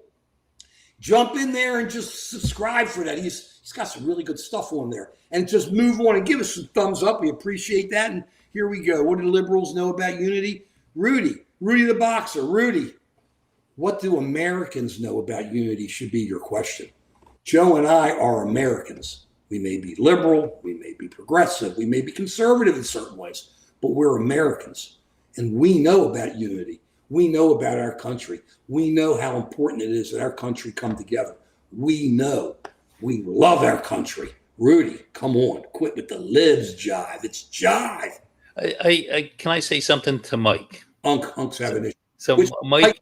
Jump in there and just subscribe for that. He's got some really good stuff on there. And just move on and give us some thumbs up. We appreciate that. And here we go. What do the liberals know about unity? Rudy the boxer. Rudy, what do Americans know about unity should be your question. Joe and I are Americans. We may be liberal, we may be progressive, we may be conservative in certain ways, but we're Americans. And we know about unity. We know about our country. We know how important it is that our country come together. We know. We love our country. Rudy, come on. Quit with the libs jive. It's jive. Can I say something to Mike? Unc's having it. So Mike?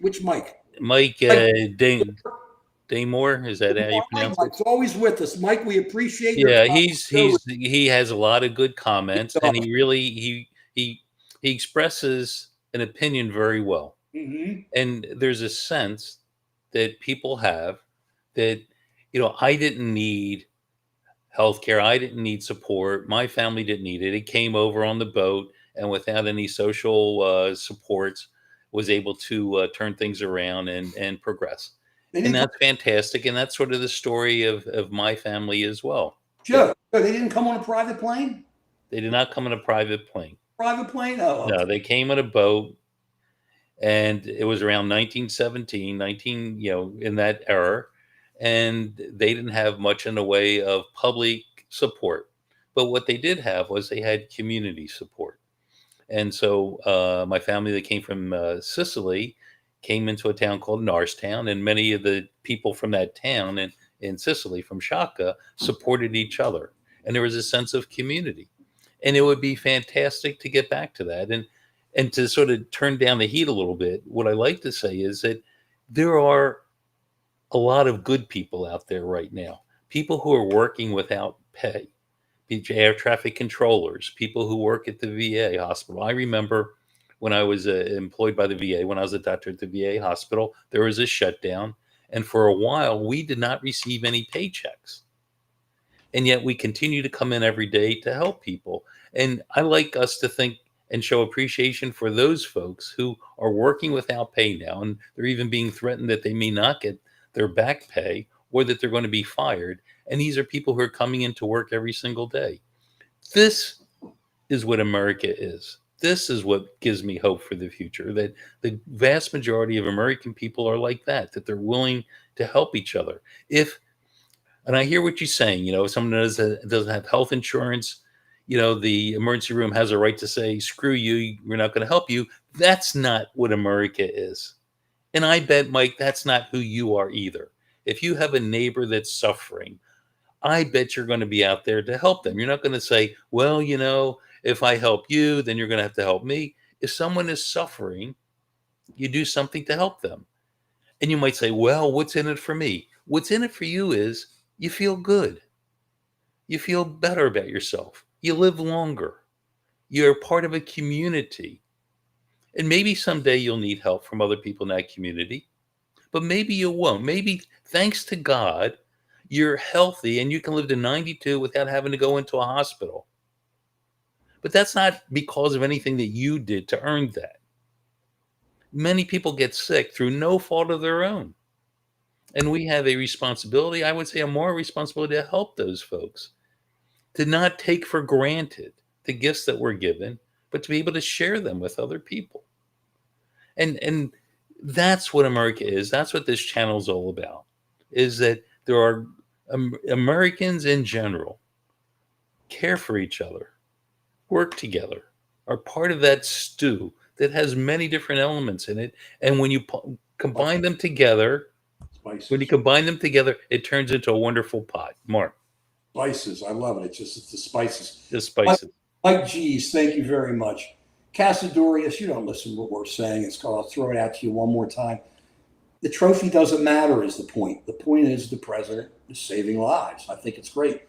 Which Mike? Mike Daymore, is that how you pronounce it? Mike's always with us. Mike, we appreciate your he has a lot of good comments, and he really he expresses an opinion very well. Mm-hmm. And there's a sense that people have that, I didn't need healthcare, I didn't need support, my family didn't need it. It came over on the boat, and without any social supports, was able to turn things around and progress. And that's fantastic. And that's sort of the story of my family as well. Joe, they didn't come on a private plane? They did not come on a private plane. Private plane? Oh, okay. No, they came on a boat, and it was around 1917, in that era. And they didn't have much in the way of public support. But what they did have was they had community support. And so my family that came from Sicily came into a town called Norristown, and many of the people from that town in Sicily, from Shaka, supported each other. And there was a sense of community. And it would be fantastic to get back to that. And to sort of turn down the heat a little bit, what I like to say is that there are a lot of good people out there right now, people who are working without pay, air traffic controllers, people who work at the VA hospital. I remember when I was employed by the VA, when I was a doctor at the VA hospital, there was a shutdown. And for a while, we did not receive any paychecks. And yet we continue to come in every day to help people. And I like us to think and show appreciation for those folks who are working without pay now. And they're even being threatened that they may not get their back pay or that they're going to be fired. And these are people who are coming into work every single day. This is what America is. This is what gives me hope for the future, that the vast majority of American people are like that they're willing to help each other. And I hear what you're saying, if someone doesn't have health insurance, the emergency room has a right to say, screw you, we're not going to help you. That's not what America is. And I bet, Mike, that's not who you are either. If you have a neighbor that's suffering, I bet you're going to be out there to help them. You're not going to say, well, if I help you, then you're going to have to help me. If someone is suffering, you do something to help them. And you might say, well, what's in it for me? What's in it for you is you feel good. You feel better about yourself. You live longer. You're part of a community. And maybe someday you'll need help from other people in that community, but maybe you won't. Maybe, thanks to God, you're healthy and you can live to 92 without having to go into a hospital. But that's not because of anything that you did to earn that. Many people get sick through no fault of their own. And we have a responsibility, I would say a moral responsibility, to help those folks, to not take for granted the gifts that we're given, but to be able to share them with other people. And that's what America is. That's what this channel is all about, is that there are Americans in general care for each other, work together, are part of that stew that has many different elements in it. And when you combine them together, it turns into a wonderful pot. Mark. Spices. I love it. It's the spices. The spices. Mike G's, thank you very much. Casadorius, you don't listen to what we're saying. I'll throw it out to you one more time. The trophy doesn't matter is the point. The point is the president is saving lives. I think it's great.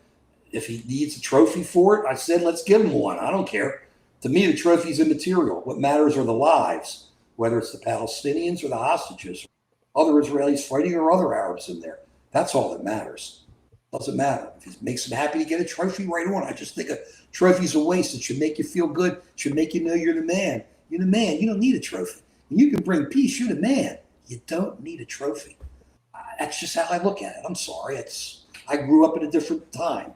If he needs a trophy for it, I said, let's give him one. I don't care. To me, the trophy's immaterial. What matters are the lives, whether it's the Palestinians or the hostages, other Israelis fighting or other Arabs in there. That's all that matters. Doesn't matter. If it makes him happy to get a trophy, right on. I just think a trophy's a waste. It should make you feel good. It should make you know you're the man. You're the man. You don't need a trophy. When you can bring peace, you're the man. You don't need a trophy. That's just how I look at it. I'm sorry. I grew up at a different time.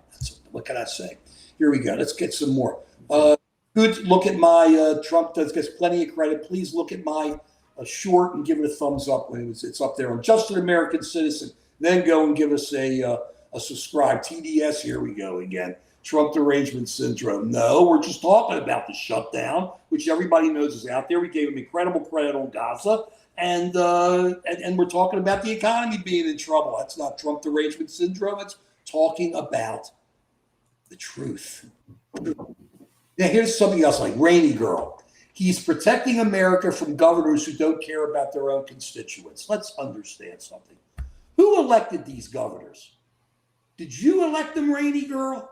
What can I say? Here we go. Let's get some more. Good. Look at my Trump gets plenty of credit. Please look at my short and give it a thumbs up when it's up there on Just an American Citizen. Then go and give us a subscribe. TDS, here we go again. Trump derangement syndrome. No, we're just talking about the shutdown, which everybody knows is out there. We gave him incredible credit on Gaza, and we're talking about the economy being in trouble. That's not Trump derangement syndrome. It's talking about the truth. Now, here's something else like Rainy Girl. He's protecting America from governors who don't care about their own constituents. Let's understand something. Who elected these governors? Did you elect them, Rainy Girl?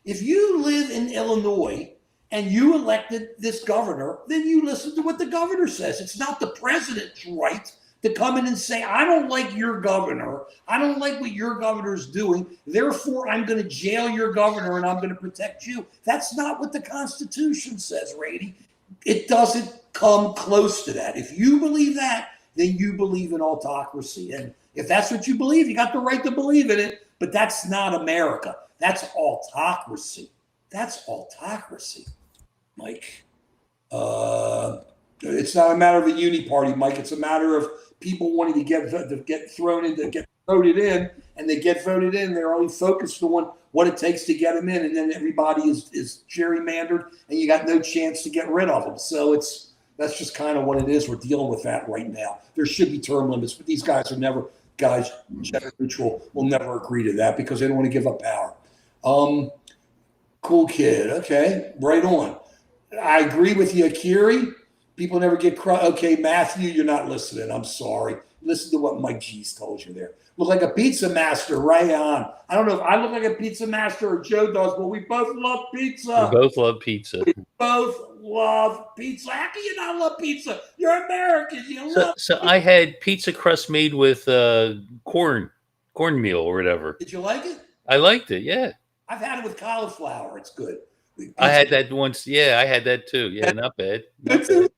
If you live in Illinois and you elected this governor, then you listen to what the governor says. It's not the president's right to come in and say, I don't like your governor. I don't like what your governor's doing. Therefore, I'm going to jail your governor and I'm going to protect you. That's not what the Constitution says, Rainy. It doesn't come close to that. If you believe that, then you believe in autocracy. And if that's what you believe, you got the right to believe in it. But that's not America. That's autocracy. That's autocracy, Mike. It's not a matter of the uni party, Mike. It's a matter of people wanting to get thrown in, to get voted in, and they get voted in. They're only focused on what it takes to get them in, and then everybody is gerrymandered, and you got no chance to get rid of them. So that's just kind of what it is. We're dealing with that right now. There should be term limits, but these guys are never. Guys, gender neutral will never agree to that because they don't want to give up power. Cool kid. Okay, right on. I agree with you, Akiri. People never get okay, Matthew, you're not listening. I'm sorry. Listen to what Mike G's told you there. Look like a pizza master, right on. I don't know if I look like a pizza master or Joe does, but we both love pizza. We both love pizza. We both love pizza. How can you not love pizza? You're American. You love So I had pizza crust made with cornmeal or whatever. Did you like it? I liked it. Yeah. I've had it with cauliflower. It's good. I had that once. Yeah, I had that too. Yeah, not bad. Not bad.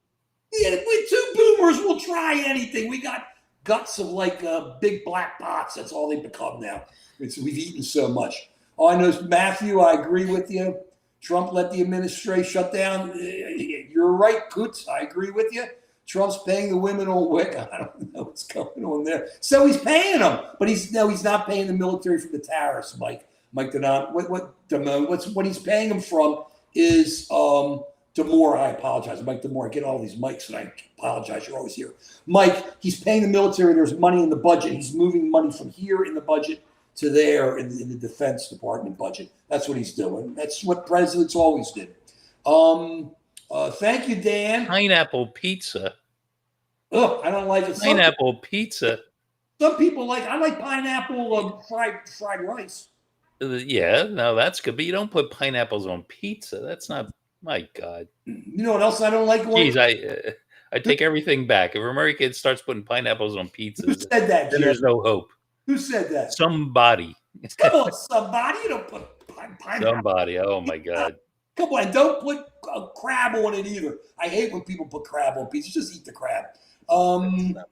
Yeah, we two boomers will try anything. We got guts of like big black pots. That's all they become now. We've eaten so much. Oh, I know, Matthew, I agree with you. Trump let the administration shut down. You're right, Coots. I agree with you. Trump's paying the women on WIC. I don't know what's going on there. So he's paying them, but he's not paying the military for the tariffs, Mike. Mike Denot. What he's paying them from is DeMore. I apologize, Mike DeMore. I get all these mics, and I apologize. You're always here, Mike. He's paying the military. There's money in the budget. He's moving money from here in the budget to there in the Defense Department budget. That's what he's doing. That's what presidents always did. Thank you, Dan. Pineapple pizza. Oh, I don't like it. Pineapple pizza. Some people like. I like pineapple fried rice. Yeah, no, that's good. But you don't put pineapples on pizza. That's not. My God. You know what else I don't like? Jeez, I take everything back. If America starts putting pineapples on pizzas, who said that? Then there's no hope. Who said that? Somebody. Come on, somebody. You don't put pineapple. Somebody. Oh my God. Come on, don't put crab on it either. I hate when people put crab on pizza. Just eat the crab.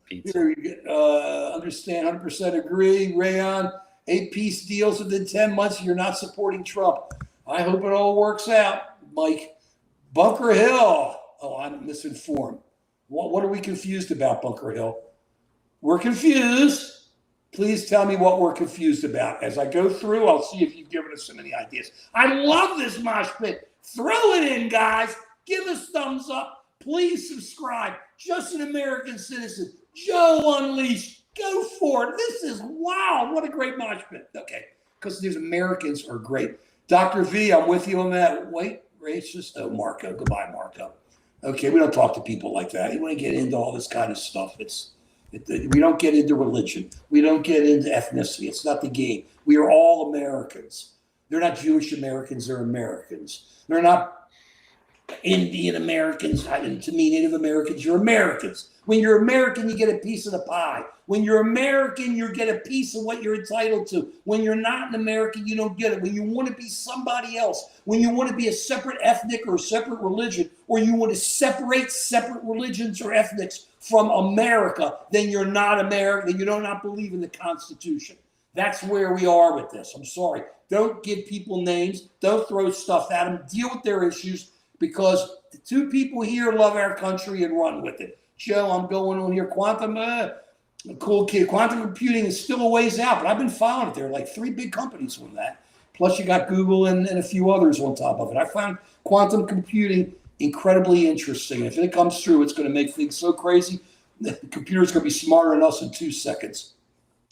Pizza. Here you get, understand, 100% agree. Rayon, 8-piece deals within 10 months. You're not supporting Trump. I hope it all works out, Mike. Bunker Hill. Oh, I'm misinformed. What are we confused about, Bunker Hill? We're confused. Please tell me what we're confused about. As I go through, I'll see if you've given us so many ideas. I love this mosh pit. Throw it in, guys. Give us thumbs up. Please subscribe. Just an American citizen. Joe Unleashed. Go for it. This is, wow, what a great mosh pit. Okay, because these Americans are great. Dr. V, I'm with you on that. Wait. Racist. Oh, Marco. Goodbye, Marco. Okay, we don't talk to people like that. You want to get into all this kind of stuff. We don't get into religion. We don't get into ethnicity. It's not the game. We are all Americans. They're not Jewish Americans. They're Americans. They're not Indian Americans. To me, Native Americans. You're Americans. When you're American, you get a piece of the pie. When you're American, you get a piece of what you're entitled to. When you're not an American, you don't get it. When you want to be somebody else, when you want to be a separate ethnic or a separate religion, or you want to separate separate religions or ethnics from America, then you're not American. You do not believe in the Constitution. That's where we are with this. I'm sorry. Don't give people names. Don't throw stuff at them. Deal with their issues, because the two people here love our country and run with it. Joe, I'm going on here. Quantum, cool kid. Quantum computing is still a ways out, but I've been following it. There are like 3 big companies on that. Plus, you got Google and a few others on top of it. I found quantum computing incredibly interesting. If it comes through, it's going to make things so crazy. The computer's going to be smarter than us in 2 seconds.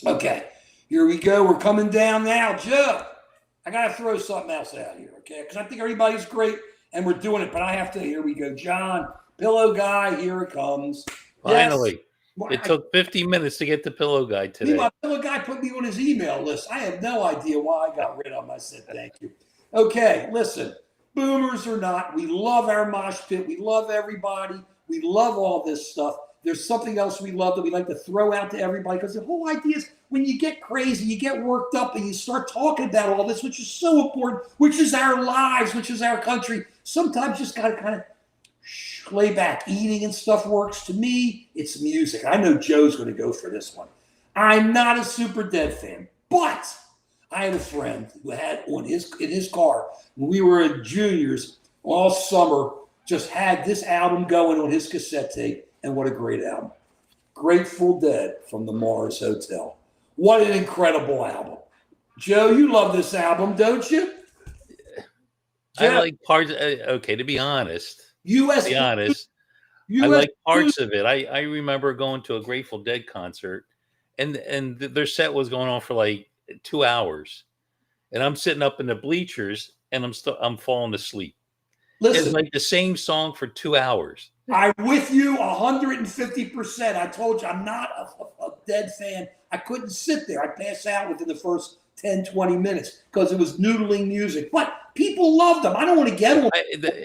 Okay, here we go. We're coming down now. Joe, I got to throw something else out here, okay? Because I think everybody's great, and we're doing it, but I have to. Here we go. John, Pillow Guy, here it comes. Finally. Yes. It took 50 minutes to get the Pillow Guy today. My Pillow Guy put me on his email list. I have no idea why I got rid of him. I said, thank you. Okay, listen. Boomers or not, we love our mosh pit. We love everybody. We love all this stuff. There's something else we love that we like to throw out to everybody, because the whole idea is when you get crazy, you get worked up, and you start talking about all this, which is so important, which is our lives, which is our country. Sometimes you just got to kind of lay back. Eating and stuff works. To me, it's music. I know Joe's going to go for this one. I'm not a Super Dead fan, but I had a friend who had in his car when we were juniors all summer, just had this album going on his cassette tape, and what a great album. Grateful Dead from the Mars Hotel. What an incredible album. Joe, you love this album, don't you? Joe, I like parts. Okay, to be honest. I like parts of it. I remember going to a Grateful Dead concert, and their set was going on for like 2 hours, and I'm sitting up in the bleachers, and I'm falling asleep. It's Listen, like the same song for 2 hours. I'm with you 150%. I told you I'm not a dead fan. I couldn't sit there. I pass out within the first 10, 20 minutes because it was noodling music. But people loved them. I don't want to get them.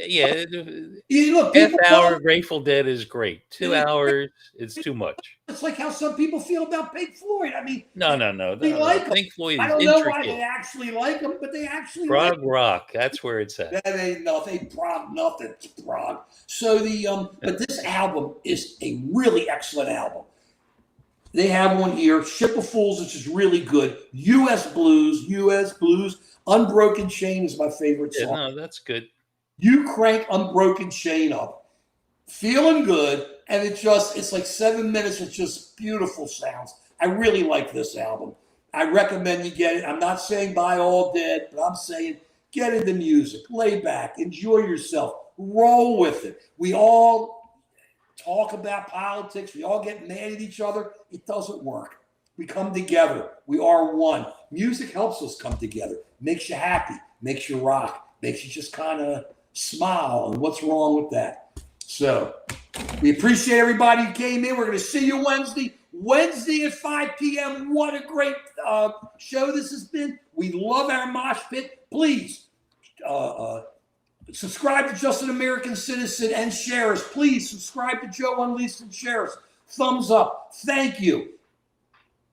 Yeah, Look, half people love hour Grateful Dead is great. 2 them. hours, it's too much. It's like how some people feel about Pink Floyd. I mean, No, no, no, they no, no. like them. Pink Floyd I is don't know why they intricate. actually like them, but they actually like Prog them. rock, that's where it's at. That ain't nothing. Prog, nothing. Prog. So but this album is a really excellent album. They have one here, Ship of Fools, which is really good. U.S. Blues. Unbroken Chain is my favorite Yeah, song. no, that's good. You crank Unbroken Chain up, feeling good, and it's like 7 minutes with just beautiful sounds. I really like this album. I recommend you get it. I'm not saying buy All Dead, but I'm saying get into music, lay back, enjoy yourself, roll with it. We all talk about politics. We all get mad at each other. It doesn't work. We come together. We are one. Music helps us come together. Makes you happy. Makes you rock. Makes you just kind of smile. And what's wrong with that? So we appreciate everybody who came in. We're going to see you Wednesday. Wednesday at 5 p.m. What a great show this has been. We love our mosh pit. Please subscribe to Just an American Citizen and share us. Please subscribe to Joe Unleashed and share us. Thumbs up. Thank you.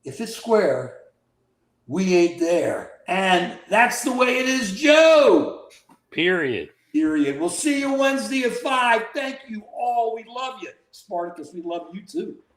If it's square, we ain't there. And that's the way it is, Joe. Period. We'll see you Wednesday at 5. Thank you all. We love you. Spartacus, we love you too.